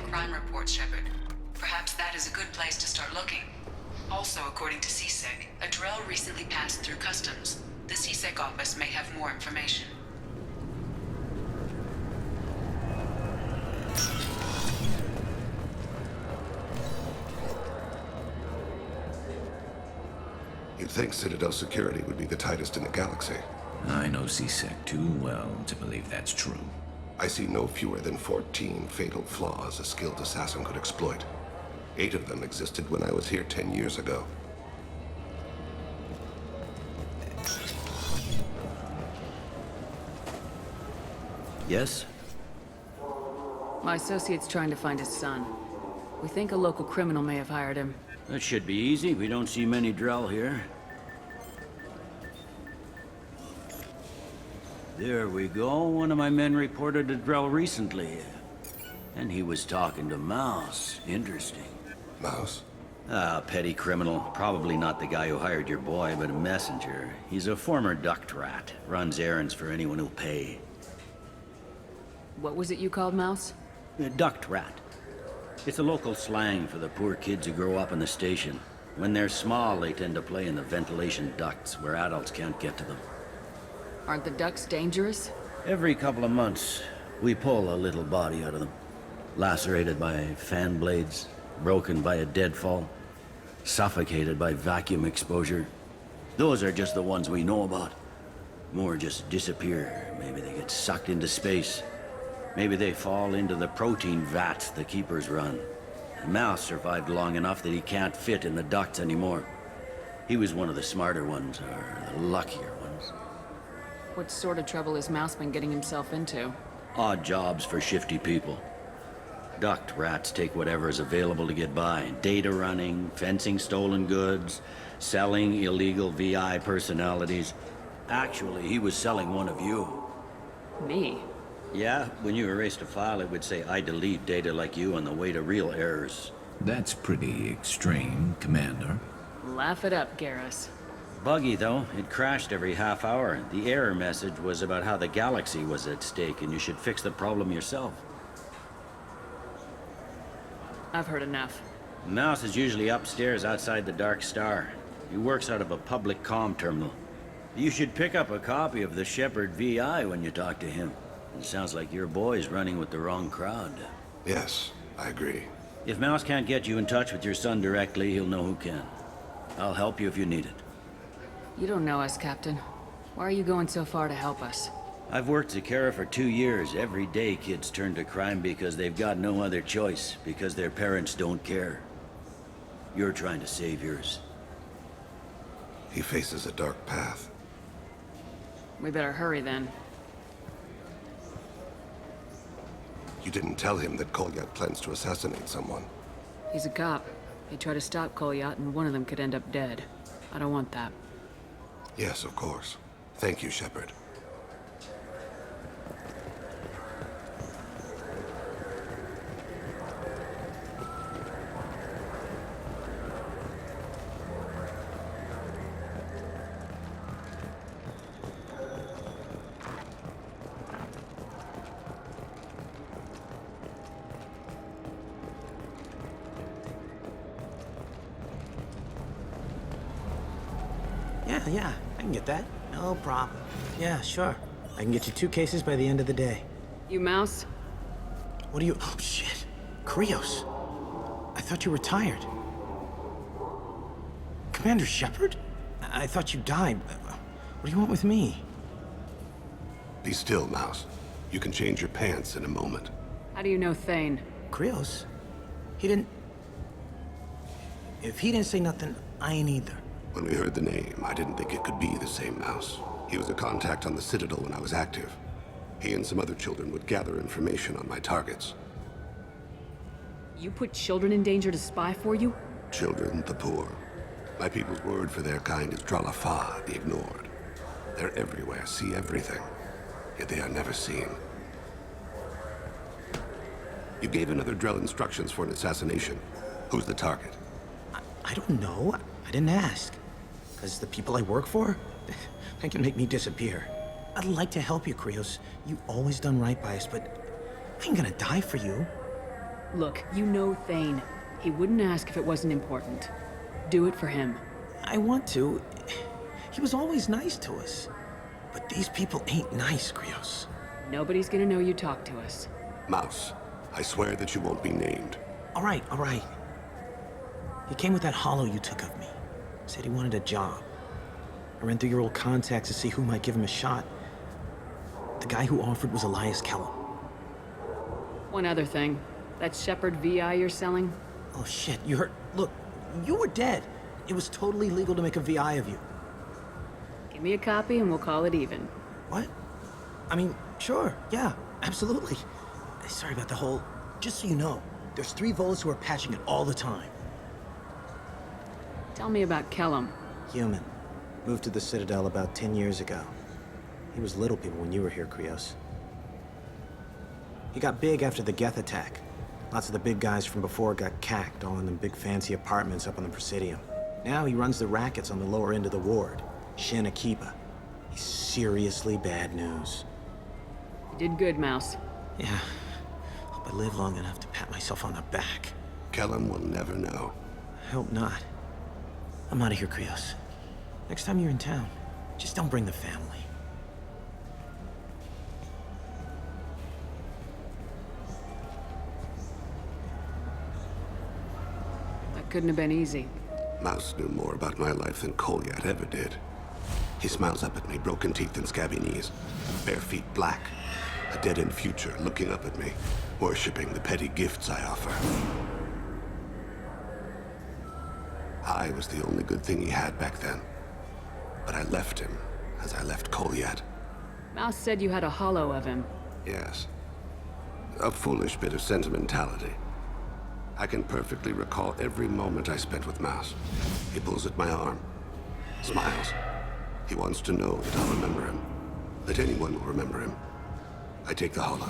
crime reports, Shepard. Perhaps that is a good place to start looking. Also, according to CSEC, a Drell recently passed through customs. The CSEC office may have more information. You'd think Citadel security would be the tightest in the galaxy. I know CSEC too well to believe that's true. I see no fewer than 14 fatal flaws a skilled assassin could exploit. 8 of them existed when I was here 10 years ago. Yes? My associate's trying to find his son. We think a local criminal may have hired him. That should be easy. We don't see many Drell here. There we go. One of my men reported a Drell recently. And he was talking to Mouse. Interesting. Mouse? Ah, petty criminal. Probably not the guy who hired your boy, but a messenger. He's a former duct rat. Runs errands for anyone who'll pay. What was it you called Mouse? A duct rat. It's a local slang for the poor kids who grow up in the station. When they're small, they tend to play in the ventilation ducts where adults can't get to them. Aren't the ducks dangerous? Every couple of months, we pull a little body out of them. Lacerated by fan blades, broken by a deadfall, suffocated by vacuum exposure. Those are just the ones we know about. More just disappear. Maybe they get sucked into space. Maybe they fall into the protein vats the Keepers run. Mouse survived long enough that he can't fit in the ducts anymore. He was one of the smarter ones, or the luckier ones. What sort of trouble has Mouse been getting himself into? Odd jobs for shifty people. Duct rats take whatever is available to get by. Data running, fencing stolen goods, selling illegal VI personalities. Actually, he was selling one of you. Me? Yeah, when you erased a file, it would say, I delete data like you on the way to real errors. That's pretty extreme, Commander. Laugh it up, Garrus. Buggy, though. It crashed every half hour. The error message was about how the galaxy was at stake, and you should fix the problem yourself. I've heard enough. Mouse is usually upstairs outside the Dark Star. He works out of a public comm terminal. You should pick up a copy of the Shepard VI when you talk to him. It sounds like your boy's running with the wrong crowd. Yes, I agree. If Mouse can't get you in touch with your son directly, he'll know who can. I'll help you if you need it. You don't know us, Captain. Why are you going so far to help us? I've worked Zakera for 2 years. Every day kids turn to crime because they've got no other choice, because their parents don't care. You're trying to save yours. He faces a dark path. We better hurry then. You didn't tell him that Kolyat plans to assassinate someone. He's a cop. He tried to stop Kolyat, and one of them could end up dead. I don't want that. Yes, of course. Thank you, Shepard. Yeah, I can get that. No problem. Yeah, sure. I can get you 2 cases by the end of the day. You Mouse? What are you... Oh, shit. Krios. I thought you were retired. Commander Shepard? I thought you died. What do you want with me? Be still, Mouse. You can change your pants in a moment. How do you know Thane? Krios? He didn't... If he didn't say nothing, I ain't either. When we heard the name, I didn't think it could be the same Mouse. He was a contact on the Citadel when I was active. He and some other children would gather information on my targets. You put children in danger to spy for you? Children, the poor. My people's word for their kind is Dralafa, the ignored. They're everywhere, see everything. Yet they are never seen. You gave another Drell instructions for an assassination. Who's the target? I don't know. I didn't ask. Because the people I work for, they can make me disappear. I'd like to help you, Krios. You always done right by us, but I ain't gonna die for you. Look, you know Thane. He wouldn't ask if it wasn't important. Do it for him. I want to. He was always nice to us. But these people ain't nice, Krios. Nobody's gonna know you talked to us. Mouse, I swear that you won't be named. All right, all right. He came with that hollow you took of me. Said he wanted a job. I ran through your old contacts to see who might give him a shot. The guy who offered was Elias Kellum. One other thing. That Shepard VI you're selling? Oh shit, you heard? Look, you were dead. It was totally legal to make a VI of you. Give me a copy and we'll call it even. What? I mean, sure, yeah, absolutely. Sorry about the whole... Just so you know, there's 3 Volas who are patching it all the time. Tell me about Kellum. Human. Moved to the Citadel about 10 years ago. He was little people when you were here, Krios. He got big after the Geth attack. Lots of the big guys from before got cacked, all in them big fancy apartments up on the Presidium. Now he runs the rackets on the lower end of the ward, Shin Akiba. He's seriously bad news. You did good, Mouse. Yeah. Hope I live long enough to pat myself on the back. Kellum will never know. I hope not. I'm out of here, Krios. Next time you're in town, just don't bring the family. That couldn't have been easy. Mouse knew more about my life than Kolyat ever did. He smiles up at me, broken teeth and scabby knees, bare feet black, a dead-end future looking up at me, worshipping the petty gifts I offer. I was the only good thing he had back then, but I left him as I left Kolyat. Mouse said you had a hollow of him. Yes. A foolish bit of sentimentality. I can perfectly recall every moment I spent with Mouse. He pulls at my arm, smiles. He wants to know that I'll remember him, that anyone will remember him. I take the hollow.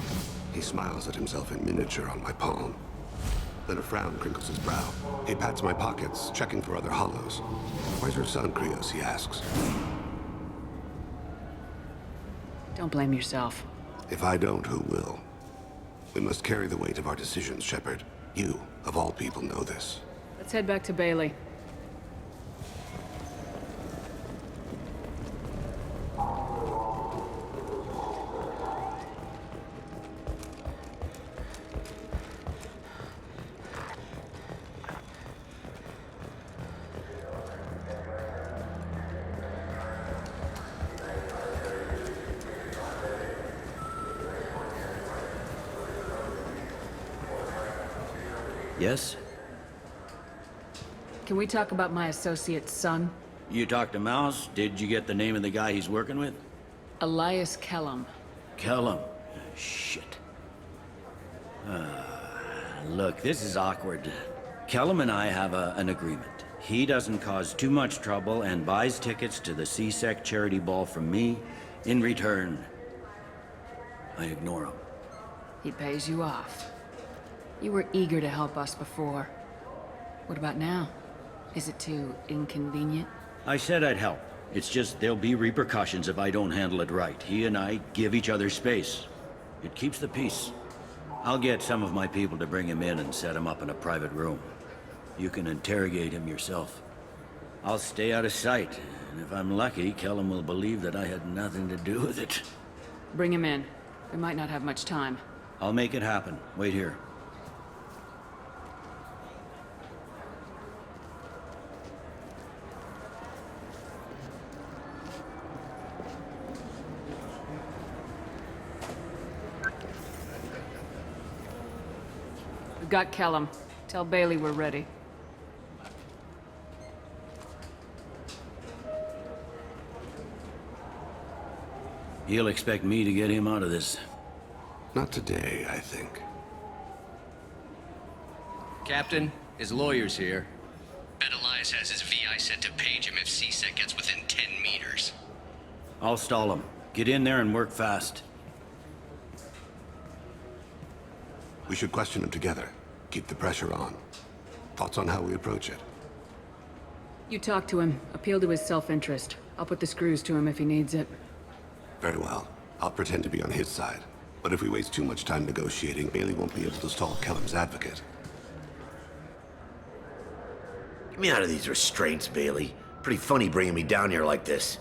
He smiles at himself in miniature on my palm. Then a frown crinkles his brow. He pats my pockets, checking for other hollows. Where's your son, Krios, he asks. Don't blame yourself. If I don't, who will? We must carry the weight of our decisions, Shepard. You, of all people, know this. Let's head back to Bailey. Yes? Can we talk about my associate's son? You talked to Mouse? Did you get the name of the guy he's working with? Elias Kellum. Kellum. Shit. Look, this is awkward. Kellum and I have an agreement. He doesn't cause too much trouble and buys tickets to the C-Sec charity ball from me. In return, I ignore him. He pays you off. You were eager to help us before. What about now? Is it too inconvenient? I said I'd help. It's just there'll be repercussions if I don't handle it right. He and I give each other space. It keeps the peace. I'll get some of my people to bring him in and set him up in a private room. You can interrogate him yourself. I'll stay out of sight, and if I'm lucky, Kellum will believe that I had nothing to do with it. Bring him in. We might not have much time. I'll make it happen. Wait here. We've got Kellum. Tell Bailey we're ready. He'll expect me to get him out of this. Not today, I think. Captain, his lawyer's here. Bet Elias has his VI set to page him if C-Sec gets within 10 meters. I'll stall him. Get in there and work fast. We should question him together. Keep the pressure on. Thoughts on how we approach it? You talk to him. Appeal to his self-interest. I'll put the screws to him if he needs it. Very well. I'll pretend to be on his side. But if we waste too much time negotiating, Bailey won't be able to stall Kellum's advocate. Get me out of these restraints, Bailey. Pretty funny bringing me down here like this.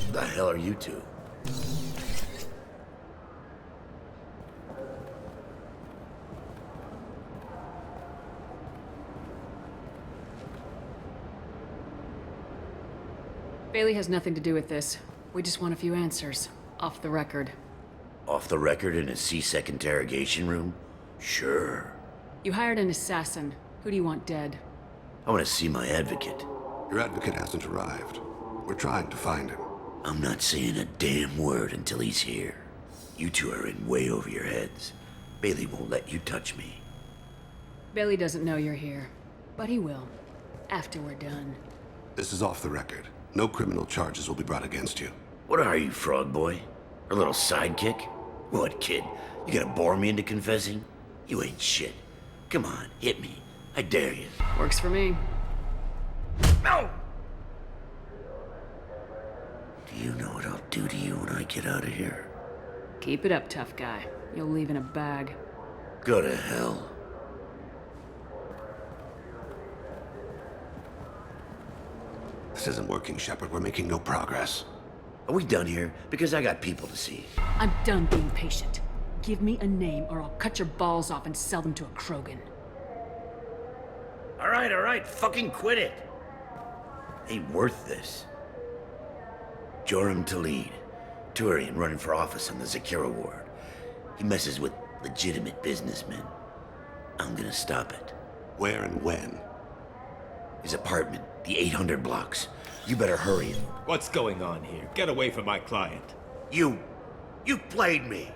Who the hell are you two? Bailey has nothing to do with this. We just want a few answers. Off the record. Off the record in a C-Sec interrogation room? Sure. You hired an assassin. Who do you want dead? I want to see my advocate. Your advocate hasn't arrived. We're trying to find him. I'm not saying a damn word until he's here. You two are in way over your heads. Bailey won't let you touch me. Bailey doesn't know you're here. But he will. After we're done. This is off the record. No criminal charges will be brought against you. What are you, frog boy? Her little sidekick? What, kid? You gonna bore me into confessing? You ain't shit. Come on, hit me. I dare you. Works for me. No! Do you know what I'll do to you when I get out of here? Keep it up, tough guy. You'll leave in a bag. Go to hell. This isn't working, Shepard. We're making no progress. Are we done here? Because I got people to see. I'm done being patient. Give me a name or I'll cut your balls off and sell them to a Krogan. All right, fucking quit it. Ain't worth this. Joram Talid, Turian running for office on the Zakira ward. He messes with legitimate businessmen. I'm gonna stop it. Where and when? His apartment, the 800 blocks. You better hurry it. What's going on here? Get away from my client. You played me.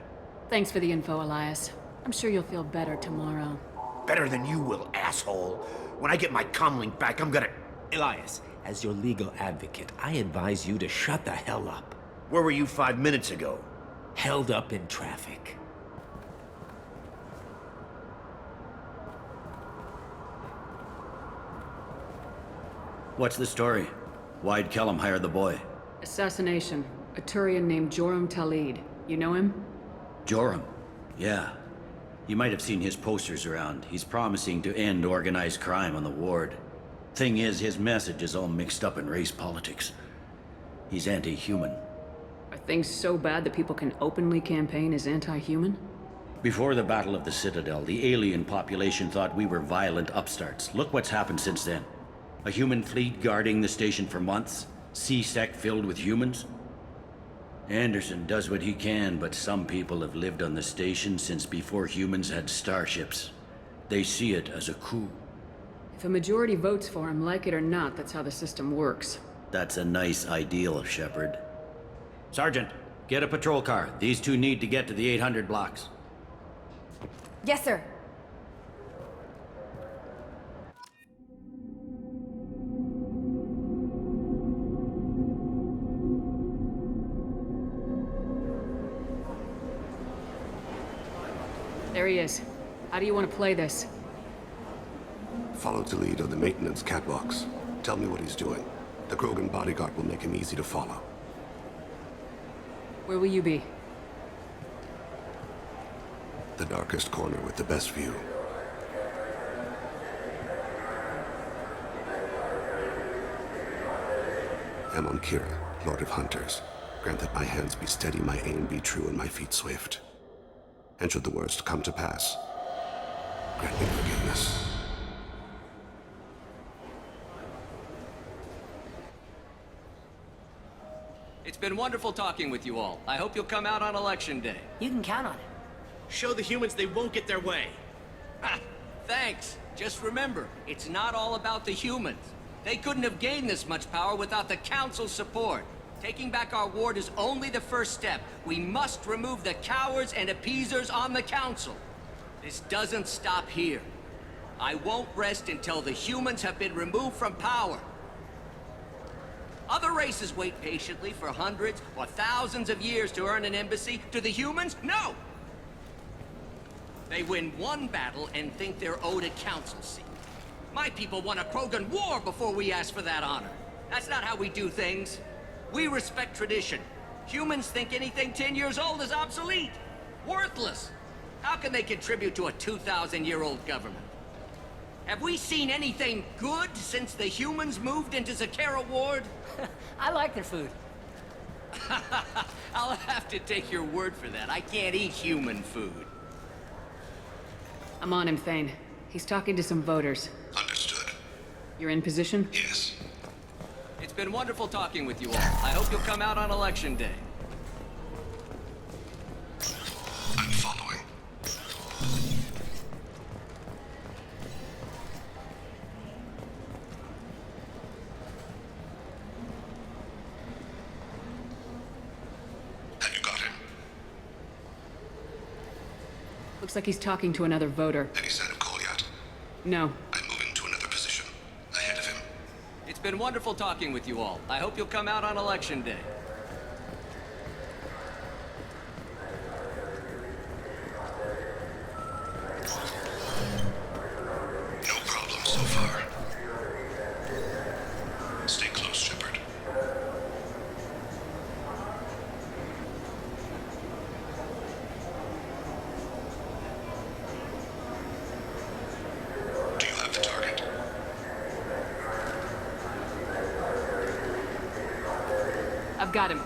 Thanks for the info, Elias. I'm sure you'll feel better tomorrow. Better than you will, asshole. When I get my comlink back, I'm gonna... Elias, as your legal advocate, I advise you to shut the hell up. Where were you 5 minutes ago? Held up in traffic. What's the story? Why'd Kellum hire the boy? Assassination. A Turian named Joram Talid. You know him? Joram? Yeah. You might have seen his posters around. He's promising to end organized crime on the ward. Thing is, his message is all mixed up in race politics. He's anti-human. Are things so bad that people can openly campaign as anti-human? Before the Battle of the Citadel, the alien population thought we were violent upstarts. Look what's happened since then. A human fleet guarding the station for months. C-Sec filled with humans. Anderson does what he can, but some people have lived on the station since before humans had starships. They see it as a coup. If a majority votes for him, like it or not, that's how the system works. That's a nice ideal, Shepard. Sergeant, get a patrol car. These two need to get to the 800 blocks. Yes, sir. There he is. How do you want to play this? Follow Talid on the maintenance catwalks. Tell me what he's doing. The Krogan bodyguard will make him easy to follow. Where will you be? The darkest corner with the best view. I'm on Kira, Lord of Hunters. Grant that my hands be steady, my aim be true, and my feet swift. And should the worst come to pass, grant me forgiveness. It's been wonderful talking with you all. I hope you'll come out on Election Day. You can count on it. Show the humans they won't get their way. Ha! Thanks. Just remember, it's not all about the humans. They couldn't have gained this much power without the Council's support. Taking back our ward is only the first step. We must remove the cowards and appeasers on the Council. This doesn't stop here. I won't rest until the humans have been removed from power. Other races wait patiently for hundreds or thousands of years to earn an embassy. To the humans, no! They win one battle and think they're owed a council seat. My people won a Krogan war before we asked for that honor. That's not how we do things. We respect tradition. Humans think anything 10 years old is obsolete. Worthless! How can they contribute to a 2,000-year-old government? Have we seen anything good since the humans moved into Zakera Ward? I like their food. I'll have to take your word for that. I can't eat human food. I'm on him, Thane. He's talking to some voters. Understood. You're in position? Yes. It's been wonderful talking with you all. I hope you'll come out on Election Day. I'm following. Have you got him? Looks like he's talking to another voter. Any sign of Goliath? No. I'm moving to another position. Ahead of him. It's been wonderful talking with you all. I hope you'll come out on Election Day. No problem so far. Stay close, Shepard. Do you have the target? I've got him.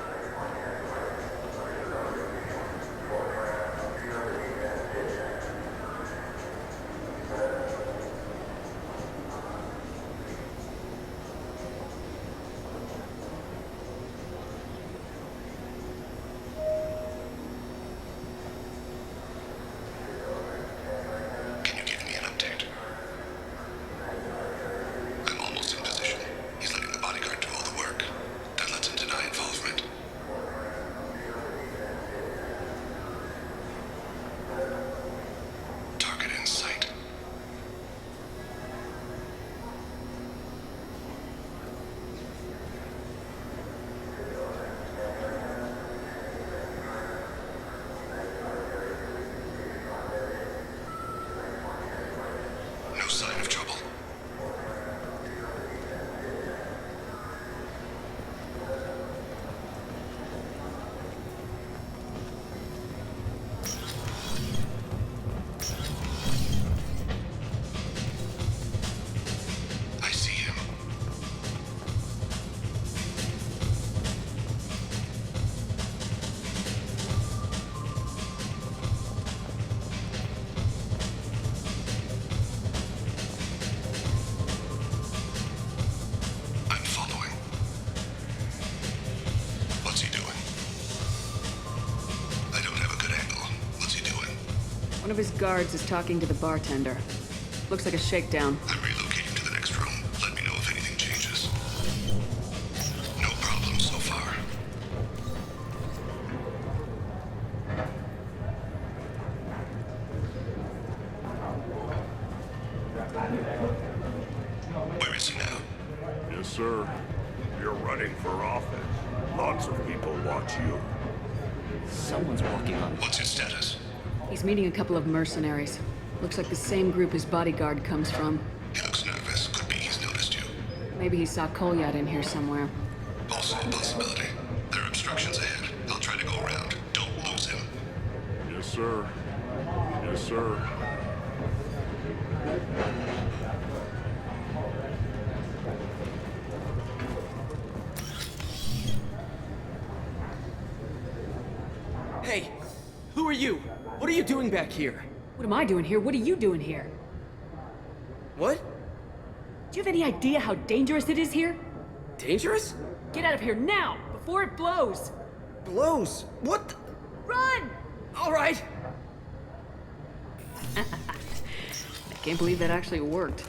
Can you give me an update? I'm almost in position. He's letting the bodyguard do all the work. That lets him deny involvement. Target in sight. No sign of trouble. I see him. I'm following. What's he doing? I don't have a good angle. What's he doing? One of his guards is talking to the bartender. Looks like a shakedown. I'm relocating to the next room. Let me know if anything changes. No problem so far. Where is he now? Yes, sir. You're running for office. Lots of people watch you. Someone's walking on. What's his status? He's meeting a couple of mercenaries. Looks like the same group his bodyguard comes from. He looks nervous. Could be he's noticed you. Maybe he saw Kolyat in here somewhere. Also a possibility. There are obstructions ahead. I'll try to go around. Don't lose him. Yes, sir. Yes, sir. Hey, who are you? What are you doing back here? What am I doing here? What are you doing here? What? Do you have any idea how dangerous it is here? Dangerous? Get out of here now, before it blows! Blows? What the? Run! All right. I can't believe that actually worked.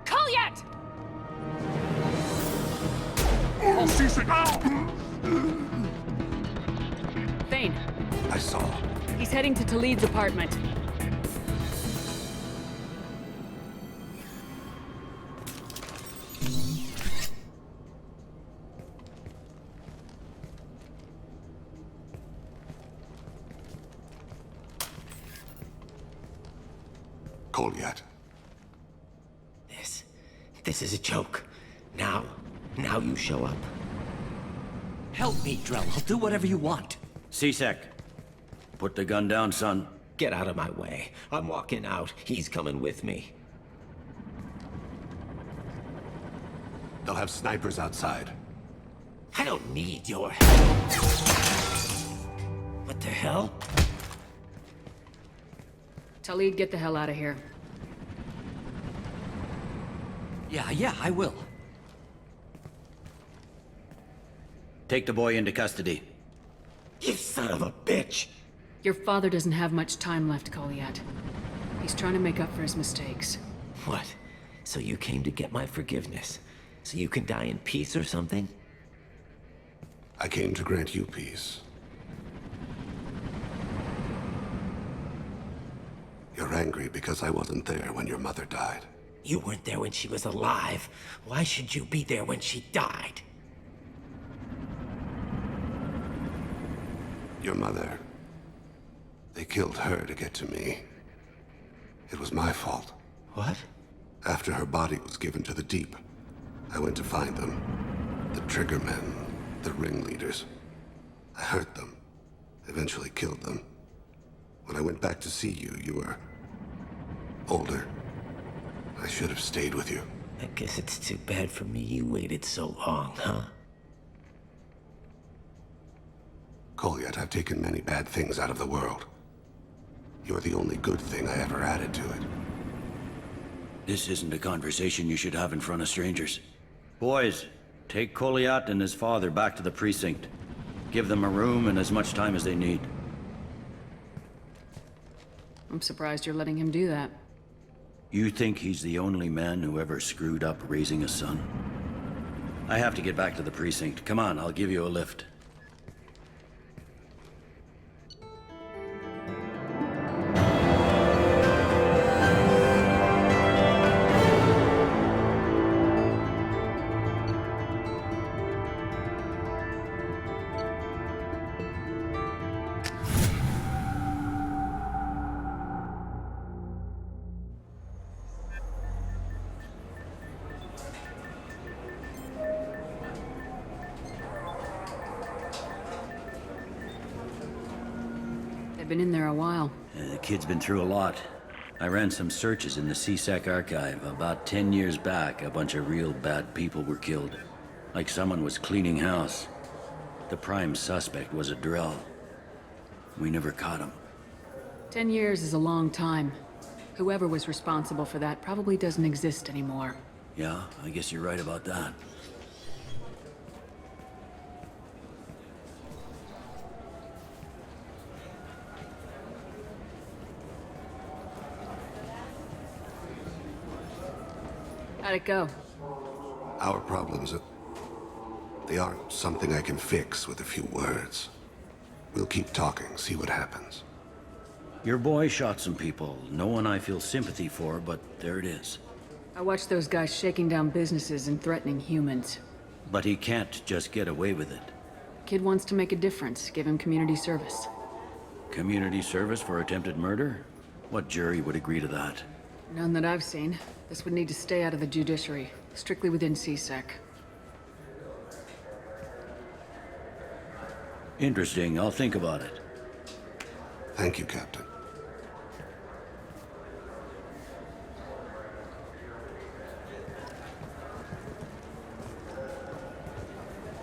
Kolyat! Thane, I saw. he's heading to Talid's apartment. Kolyat. This is a joke. Now you show up. Help me, Drell. I'll do whatever you want. C-Sec, put the gun down, son. Get out of my way. I'm walking out. He's coming with me. They'll have snipers outside. I don't need your help. What the hell? Talid, get the hell out of here. Yeah, I will. Take the boy into custody. You son of a bitch! Your father doesn't have much time left, Kolyat. He's trying to make up for his mistakes. What? So you came to get my forgiveness? So you can die in peace or something? I came to grant you peace. You're angry because I wasn't there when your mother died. You weren't there when she was alive. Why should you be there when she died? Your mother. They killed her to get to me. It was my fault. What? After her body was given to the Deep, I went to find them. The Triggermen, the ringleaders. I hurt them, eventually killed them. When I went back to see you, you were older. I should have stayed with you. I guess it's too bad for me you waited so long, huh? Kolyat, I've taken many bad things out of the world. You're the only good thing I ever added to it. This isn't a conversation you should have in front of strangers. Boys, take Kolyat and his father back to the precinct. Give them a room and as much time as they need. I'm surprised you're letting him do that. You think he's the only man who ever screwed up raising a son? I have to get back to the precinct. Come on, I'll give you a lift. They've been in there a while. The kid's been through a lot. I ran some searches in the C-Sec archive. About 10 years back, a bunch of real bad people were killed. Like someone was cleaning house. The prime suspect was a Drell. We never caught him. 10 years is a long time. Whoever was responsible for that probably doesn't exist anymore. Yeah, I guess you're right about that. How'd it go? Our problems, they aren't something I can fix with a few words. We'll keep talking, see what happens. Your boy shot some people. No one I feel sympathy for, but there it is. I watched those guys shaking down businesses and threatening humans. But he can't just get away with it. Kid wants to make a difference. Give him community service. Community service for attempted murder? What jury would agree to that? None that I've seen. This would need to stay out of the judiciary. Strictly within CSEC. Interesting. I'll think about it. Thank you, Captain.